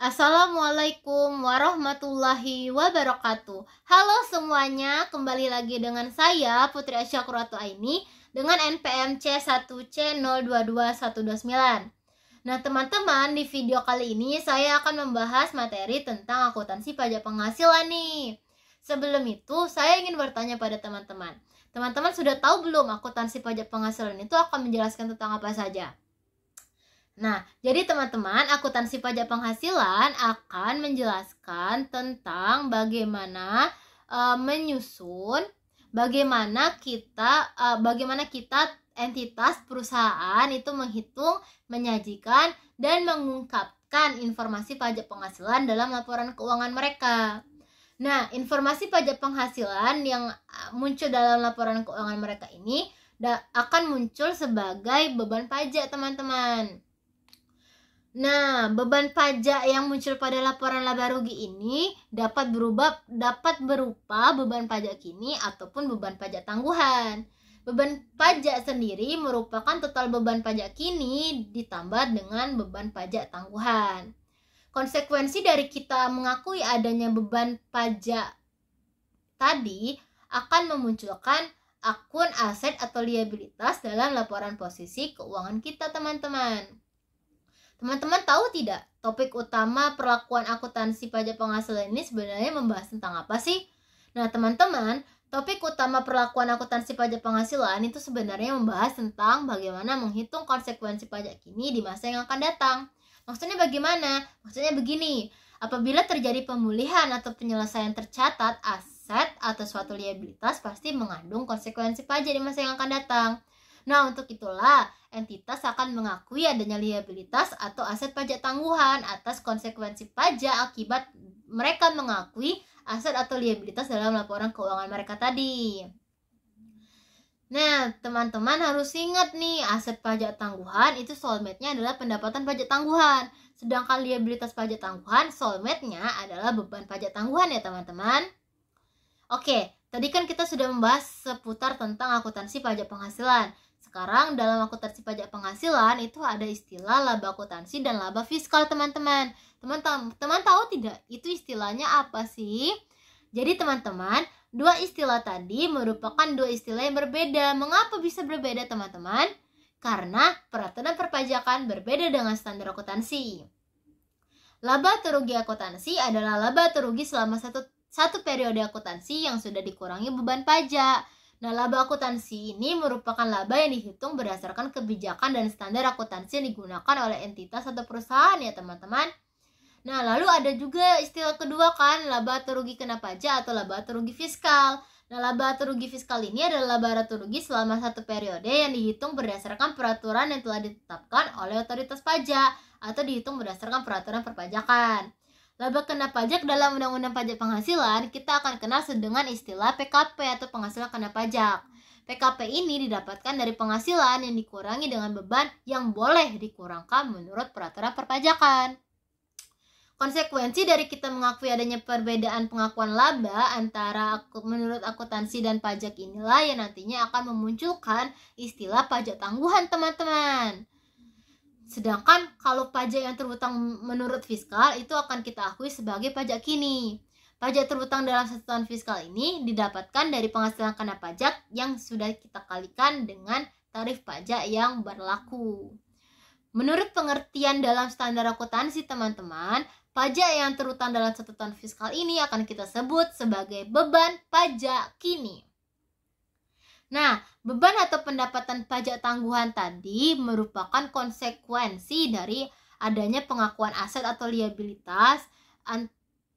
Assalamualaikum warahmatullahi wabarakatuh. Halo semuanya, kembali lagi dengan saya Putri Asyakuratu Aini dengan NPM C1C022129. Nah teman-teman, di video kali ini saya akan membahas materi tentang akuntansi pajak penghasilan nih. Sebelum itu, saya ingin bertanya pada teman-teman. Teman-teman sudah tahu belum akuntansi pajak penghasilan itu akan menjelaskan tentang apa saja? Nah, jadi teman-teman, akuntansi pajak penghasilan akan menjelaskan tentang bagaimana menyusun, bagaimana kita entitas perusahaan itu menghitung, menyajikan, dan mengungkapkan informasi pajak penghasilan dalam laporan keuangan mereka. Nah, informasi pajak penghasilan yang muncul dalam laporan keuangan mereka ini akan muncul sebagai beban pajak, teman-teman. Nah, beban pajak yang muncul pada laporan laba rugi ini dapat berupa beban pajak kini ataupun beban pajak tangguhan. Beban pajak sendiri merupakan total beban pajak kini ditambah dengan beban pajak tangguhan. Konsekuensi dari kita mengakui adanya beban pajak tadi akan memunculkan akun aset atau liabilitas dalam laporan posisi keuangan kita, teman-teman. Teman-teman tahu tidak, topik utama perlakuan akuntansi pajak penghasilan ini sebenarnya membahas tentang apa sih? Nah, teman-teman, topik utama perlakuan akuntansi pajak penghasilan itu sebenarnya membahas tentang bagaimana menghitung konsekuensi pajak kini di masa yang akan datang. Maksudnya bagaimana? Maksudnya begini, apabila terjadi pemulihan atau penyelesaian tercatat aset atau suatu liabilitas pasti mengandung konsekuensi pajak di masa yang akan datang. Nah, untuk itulah entitas akan mengakui adanya liabilitas atau aset pajak tangguhan atas konsekuensi pajak akibat mereka mengakui aset atau liabilitas dalam laporan keuangan mereka tadi. Nah, teman-teman harus ingat nih, aset pajak tangguhan itu soulmate-nya adalah pendapatan pajak tangguhan. Sedangkan liabilitas pajak tangguhan, soulmate-nya adalah beban pajak tangguhan ya teman-teman. Oke, tadi kan kita sudah membahas seputar tentang akuntansi pajak penghasilan. Sekarang dalam akuntansi pajak penghasilan itu ada istilah laba akuntansi dan laba fiskal, teman-teman. Teman tahu tidak itu istilahnya apa sih? Jadi teman-teman, dua istilah tadi merupakan dua istilah yang berbeda. Mengapa bisa berbeda, teman-teman? Karena peraturan perpajakan berbeda dengan standar akuntansi. Laba atau rugi akuntansi adalah laba atau rugi selama satu periode akuntansi yang sudah dikurangi beban pajak. Nah, laba akuntansi ini merupakan laba yang dihitung berdasarkan kebijakan dan standar akuntansi yang digunakan oleh entitas atau perusahaan ya teman-teman. Nah, lalu ada juga istilah kedua kan, laba atau rugi kena pajak atau laba atau rugi fiskal. Nah, laba atau rugi fiskal ini adalah laba atau rugi selama satu periode yang dihitung berdasarkan peraturan yang telah ditetapkan oleh otoritas pajak atau dihitung berdasarkan peraturan perpajakan. Laba kena pajak dalam Undang-Undang Pajak Penghasilan kita akan kenal dengan istilah PKP atau penghasilan kena pajak. PKP ini didapatkan dari penghasilan yang dikurangi dengan beban yang boleh dikurangkan menurut peraturan perpajakan. Konsekuensi dari kita mengakui adanya perbedaan pengakuan laba antara menurut akuntansi dan pajak inilah yang nantinya akan memunculkan istilah pajak tangguhan, teman-teman. Sedangkan kalau pajak yang terhutang menurut fiskal itu akan kita akui sebagai pajak kini. Pajak terhutang dalam satu tahun fiskal ini didapatkan dari penghasilan kena pajak yang sudah kita kalikan dengan tarif pajak yang berlaku. Menurut pengertian dalam standar akuntansi, teman-teman, pajak yang terhutang dalam satu tahun fiskal ini akan kita sebut sebagai beban pajak kini. Nah, beban atau pendapatan pajak tangguhan tadi merupakan konsekuensi dari adanya pengakuan aset atau liabilitas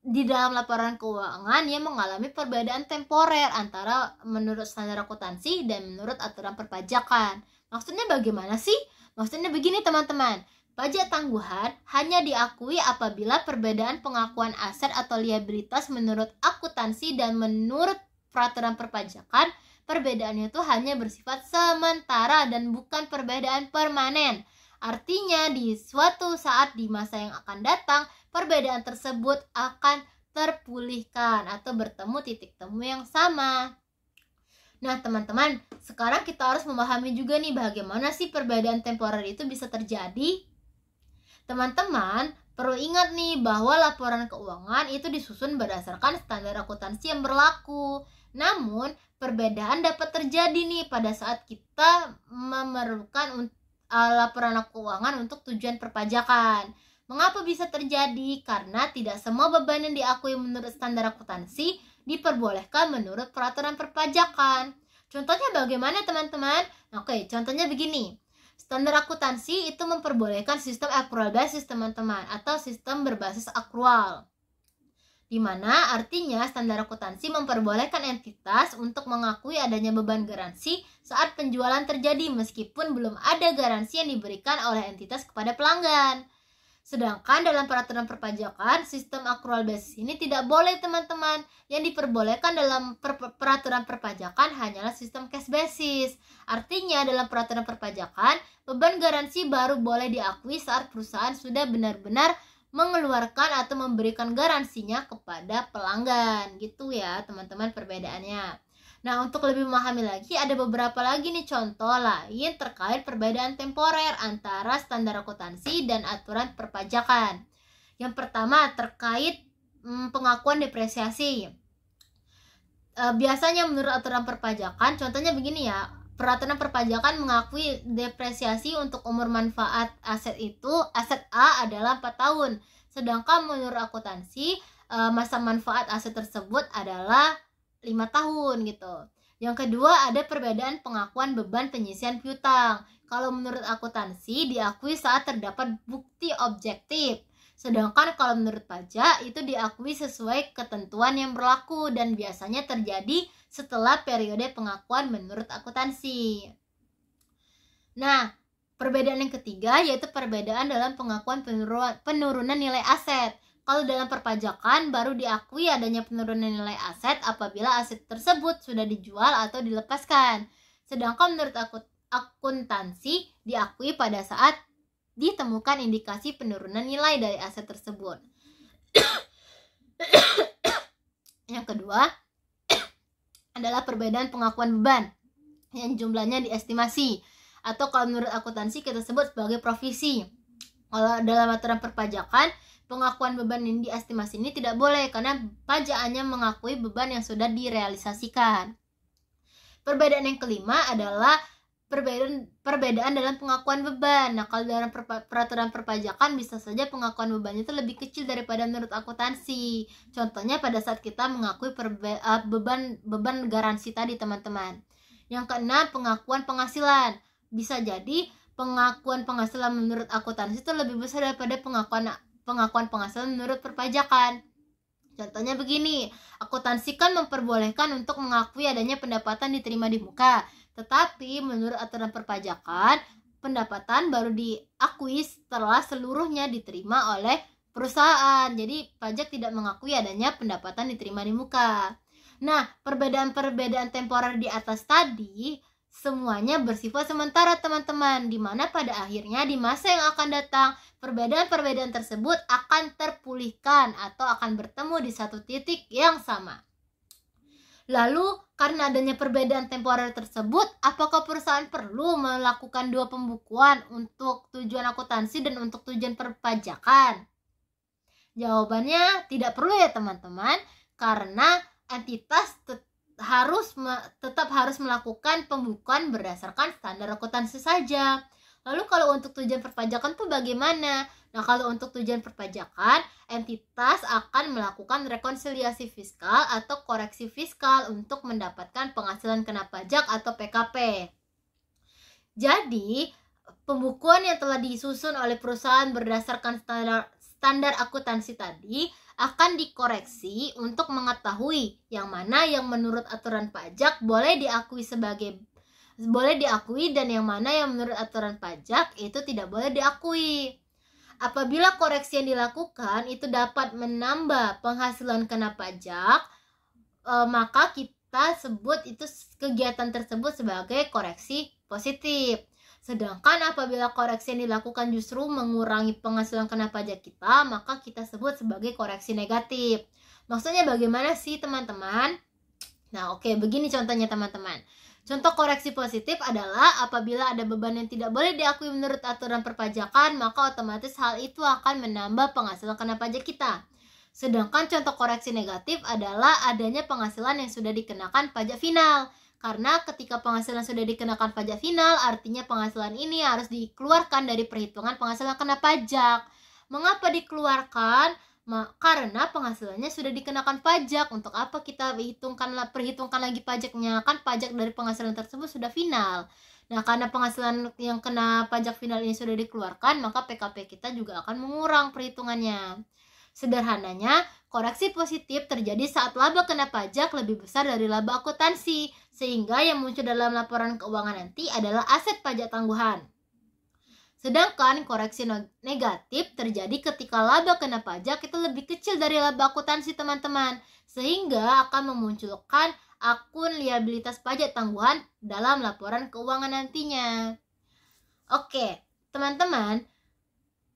di dalam laporan keuangan yang mengalami perbedaan temporer antara menurut standar akuntansi dan menurut aturan perpajakan. Maksudnya bagaimana sih? Maksudnya begini teman-teman, pajak tangguhan hanya diakui apabila perbedaan pengakuan aset atau liabilitas menurut akuntansi dan menurut peraturan perpajakan perbedaannya itu hanya bersifat sementara dan bukan perbedaan permanen. Artinya di suatu saat di masa yang akan datang, perbedaan tersebut akan terpulihkan atau bertemu titik temu yang sama. Nah teman-teman, sekarang kita harus memahami juga nih bagaimana sih perbedaan temporer itu bisa terjadi. Teman-teman, Perlu ingat nih bahwa laporan keuangan itu disusun berdasarkan standar akuntansi yang berlaku. Namun, perbedaan dapat terjadi nih pada saat kita memerlukan laporan keuangan untuk tujuan perpajakan. Mengapa bisa terjadi? Karena tidak semua beban yang diakui menurut standar akuntansi diperbolehkan menurut peraturan perpajakan. Contohnya bagaimana, teman-teman? Oke, contohnya begini. Standar akuntansi itu memperbolehkan sistem accrual basis, teman-teman, atau sistem berbasis akrual. Di mana artinya standar akuntansi memperbolehkan entitas untuk mengakui adanya beban garansi saat penjualan terjadi meskipun belum ada garansi yang diberikan oleh entitas kepada pelanggan. Sedangkan dalam peraturan perpajakan, sistem accrual basis ini tidak boleh, teman-teman. Yang diperbolehkan dalam peraturan perpajakan hanyalah sistem cash basis. Artinya dalam peraturan perpajakan, beban garansi baru boleh diakui saat perusahaan sudah benar-benar mengeluarkan atau memberikan garansinya kepada pelanggan. Gitu ya, teman-teman, perbedaannya. Nah, untuk lebih memahami lagi, ada beberapa lagi nih contoh lain terkait perbedaan temporer antara standar akuntansi dan aturan perpajakan. Yang pertama, terkait pengakuan depresiasi. Biasanya menurut aturan perpajakan, contohnya begini ya, peraturan perpajakan mengakui depresiasi untuk umur manfaat aset A adalah 4 tahun. Sedangkan menurut akuntansi, masa manfaat aset tersebut adalah 5 tahun gitu. Yang kedua, ada perbedaan pengakuan beban penyisian piutang. Kalau menurut akuntansi diakui saat terdapat bukti objektif. Sedangkan kalau menurut pajak itu diakui sesuai ketentuan yang berlaku dan biasanya terjadi setelah periode pengakuan menurut akuntansi. Nah, perbedaan yang ketiga yaitu perbedaan dalam pengakuan penurunan nilai aset. Kalau dalam perpajakan baru diakui adanya penurunan nilai aset apabila aset tersebut sudah dijual atau dilepaskan. Sedangkan menurut akuntansi diakui pada saat ditemukan indikasi penurunan nilai dari aset tersebut. Yang kedua adalah perbedaan pengakuan beban yang jumlahnya diestimasi, atau kalau menurut akuntansi kita sebut sebagai provisi. Kalau dalam aturan perpajakan, pengakuan beban yang diestimasi ini tidak boleh karena pajak hanya mengakui beban yang sudah direalisasikan. Perbedaan yang kelima adalah perbedaan dalam pengakuan beban. Nah, kalau dalam peraturan perpajakan bisa saja pengakuan bebannya itu lebih kecil daripada menurut akuntansi. Contohnya pada saat kita mengakui beban garansi tadi, teman-teman. Yang keenam, pengakuan penghasilan. Bisa jadi pengakuan penghasilan menurut akuntansi itu lebih besar daripada pengakuan penghasilan menurut perpajakan. Contohnya begini, akuntansi kan memperbolehkan untuk mengakui adanya pendapatan diterima di muka, tetapi menurut aturan perpajakan, pendapatan baru diakui setelah seluruhnya diterima oleh perusahaan. Jadi pajak tidak mengakui adanya pendapatan diterima di muka. Nah, perbedaan-perbedaan temporer di atas tadi semuanya bersifat sementara, teman-teman, di mana pada akhirnya di masa yang akan datang perbedaan-perbedaan tersebut akan terpulihkan atau akan bertemu di satu titik yang sama. Lalu, karena adanya perbedaan temporer tersebut, apakah perusahaan perlu melakukan dua pembukuan untuk tujuan akuntansi dan untuk tujuan perpajakan? Jawabannya tidak perlu ya, teman-teman, karena entitas tetap harus melakukan pembukuan berdasarkan standar akuntansi saja. Lalu kalau untuk tujuan perpajakan tuh bagaimana? Nah, kalau untuk tujuan perpajakan, entitas akan melakukan rekonsiliasi fiskal atau koreksi fiskal untuk mendapatkan penghasilan kena pajak atau PKP. Jadi, pembukuan yang telah disusun oleh perusahaan berdasarkan standar akuntansi tadi akan dikoreksi untuk mengetahui yang mana yang menurut aturan pajak boleh diakui dan yang mana yang menurut aturan pajak itu tidak boleh diakui. Apabila koreksi yang dilakukan itu dapat menambah penghasilan kena pajak, maka kita sebut itu kegiatan tersebut sebagai koreksi positif. Sedangkan apabila koreksi yang dilakukan justru mengurangi penghasilan kena pajak kita, maka kita sebut sebagai koreksi negatif. Maksudnya bagaimana sih, teman-teman? Nah, oke, begini contohnya, teman-teman. Contoh koreksi positif adalah apabila ada beban yang tidak boleh diakui menurut aturan perpajakan, maka otomatis hal itu akan menambah penghasilan kena pajak kita. Sedangkan contoh koreksi negatif adalah adanya penghasilan yang sudah dikenakan pajak final. Karena ketika penghasilan sudah dikenakan pajak final, artinya penghasilan ini harus dikeluarkan dari perhitungan penghasilan kena pajak. Mengapa dikeluarkan? Karena penghasilannya sudah dikenakan pajak. Untuk apa kita perhitungkan lagi pajaknya? Kan pajak dari penghasilan tersebut sudah final. Nah, karena penghasilan yang kena pajak final ini sudah dikeluarkan, maka PKP kita juga akan mengurang perhitungannya. Sederhananya, koreksi positif terjadi saat laba kena pajak lebih besar dari laba akuntansi, sehingga yang muncul dalam laporan keuangan nanti adalah aset pajak tangguhan. Sedangkan koreksi negatif terjadi ketika laba kena pajak itu lebih kecil dari laba akuntansi, teman-teman, sehingga akan memunculkan akun liabilitas pajak tangguhan dalam laporan keuangan nantinya. Oke, teman-teman,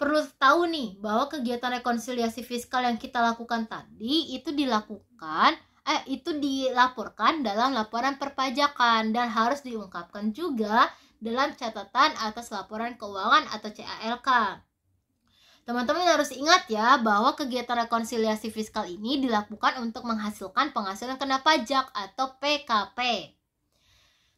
perlu tahu nih bahwa kegiatan rekonsiliasi fiskal yang kita lakukan tadi itu dilaporkan dalam laporan perpajakan dan harus diungkapkan juga dalam catatan atas laporan keuangan atau CALK. Teman-teman harus ingat ya bahwa kegiatan rekonsiliasi fiskal ini dilakukan untuk menghasilkan penghasilan kena pajak atau PKP.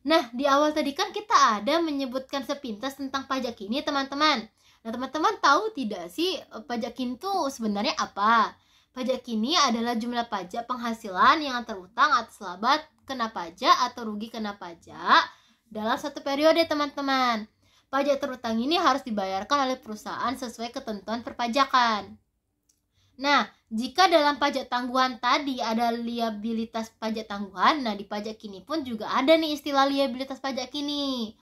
Nah, di awal tadi kan kita ada menyebutkan sepintas tentang pajak kini, teman-teman. Nah, teman-teman tahu tidak sih pajak kini itu sebenarnya apa? Pajak kini adalah jumlah pajak penghasilan yang terutang atas laba kena pajak atau rugi kena pajak dalam satu periode, teman-teman. Pajak terutang ini harus dibayarkan oleh perusahaan sesuai ketentuan perpajakan. Nah, jika dalam pajak tangguhan tadi ada liabilitas pajak tangguhan, nah di pajak kini pun juga ada nih istilah liabilitas pajak kini.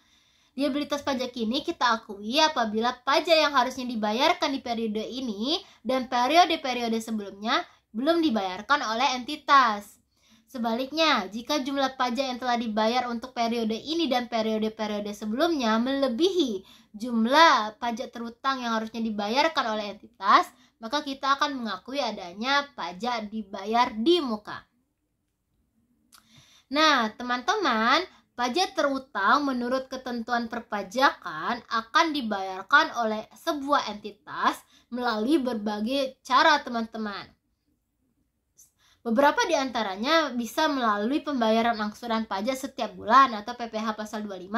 Liabilitas pajak kini kita akui apabila pajak yang harusnya dibayarkan di periode ini dan periode-periode sebelumnya belum dibayarkan oleh entitas. Sebaliknya, jika jumlah pajak yang telah dibayar untuk periode ini dan periode-periode sebelumnya melebihi jumlah pajak terutang yang harusnya dibayarkan oleh entitas, maka kita akan mengakui adanya pajak dibayar di muka. Nah, teman-teman, pajak terutang menurut ketentuan perpajakan akan dibayarkan oleh sebuah entitas melalui berbagai cara, teman-teman. Beberapa di antaranya bisa melalui pembayaran angsuran pajak setiap bulan atau PPh pasal 25.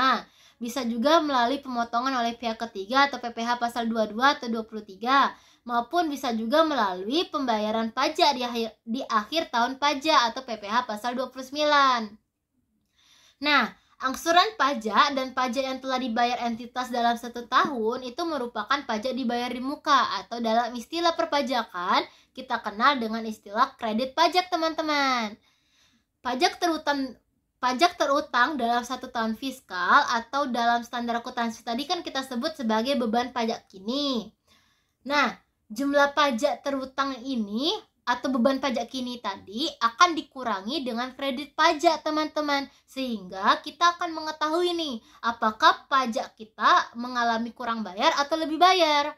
Bisa juga melalui pemotongan oleh pihak ketiga atau PPh pasal 22 atau 23. Maupun bisa juga melalui pembayaran pajak di akhir tahun pajak atau PPh pasal 29. Nah, angsuran pajak dan pajak yang telah dibayar entitas dalam 1 tahun itu merupakan pajak dibayar di muka atau dalam istilah perpajakan kita kenal dengan istilah kredit pajak, teman-teman. Pajak terutang dalam 1 tahun fiskal atau dalam standar akuntansi tadi kan kita sebut sebagai beban pajak kini. Nah, jumlah pajak terutang ini atau beban pajak kini tadi akan dikurangi dengan kredit pajak, teman-teman, sehingga kita akan mengetahui nih apakah pajak kita mengalami kurang bayar atau lebih bayar.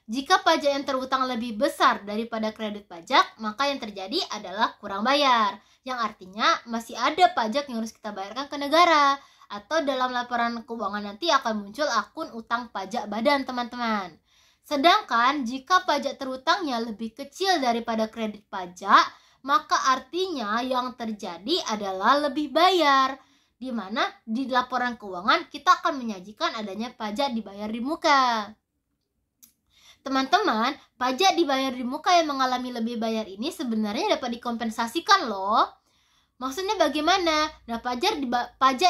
Jika pajak yang terutang lebih besar daripada kredit pajak, maka yang terjadi adalah kurang bayar, yang artinya masih ada pajak yang harus kita bayarkan ke negara, atau dalam laporan keuangan nanti akan muncul akun utang pajak badan, teman-teman. Sedangkan jika pajak terutangnya lebih kecil daripada kredit pajak, maka artinya yang terjadi adalah lebih bayar, di mana di laporan keuangan kita akan menyajikan adanya pajak dibayar di muka. Teman-teman, pajak dibayar di muka yang mengalami lebih bayar ini sebenarnya dapat dikompensasikan loh. Maksudnya bagaimana? Nah, pajak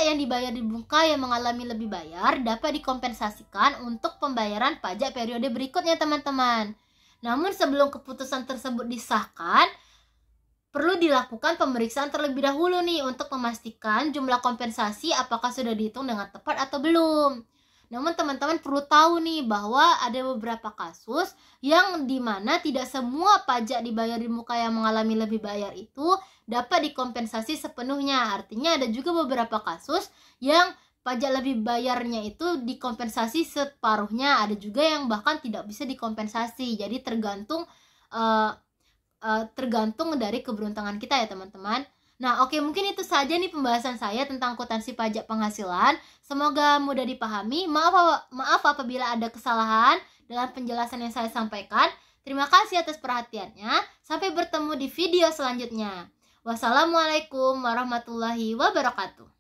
yang dibayar di muka yang mengalami lebih bayar dapat dikompensasikan untuk pembayaran pajak periode berikutnya, teman-teman. Namun sebelum keputusan tersebut disahkan, perlu dilakukan pemeriksaan terlebih dahulu nih untuk memastikan jumlah kompensasi apakah sudah dihitung dengan tepat atau belum. Namun teman-teman perlu tahu nih bahwa ada beberapa kasus yang dimana tidak semua pajak dibayar di muka yang mengalami lebih bayar itu dapat dikompensasi sepenuhnya. Artinya ada juga beberapa kasus yang pajak lebih bayarnya itu dikompensasi separuhnya. Ada juga yang bahkan tidak bisa dikompensasi. Jadi tergantung dari keberuntungan kita ya, teman-teman. Nah, oke, mungkin itu saja nih pembahasan saya tentang akuntansi pajak penghasilan. Semoga mudah dipahami. Maaf apabila ada kesalahan dalam penjelasan yang saya sampaikan. Terima kasih atas perhatiannya. Sampai bertemu di video selanjutnya. Wassalamualaikum warahmatullahi wabarakatuh.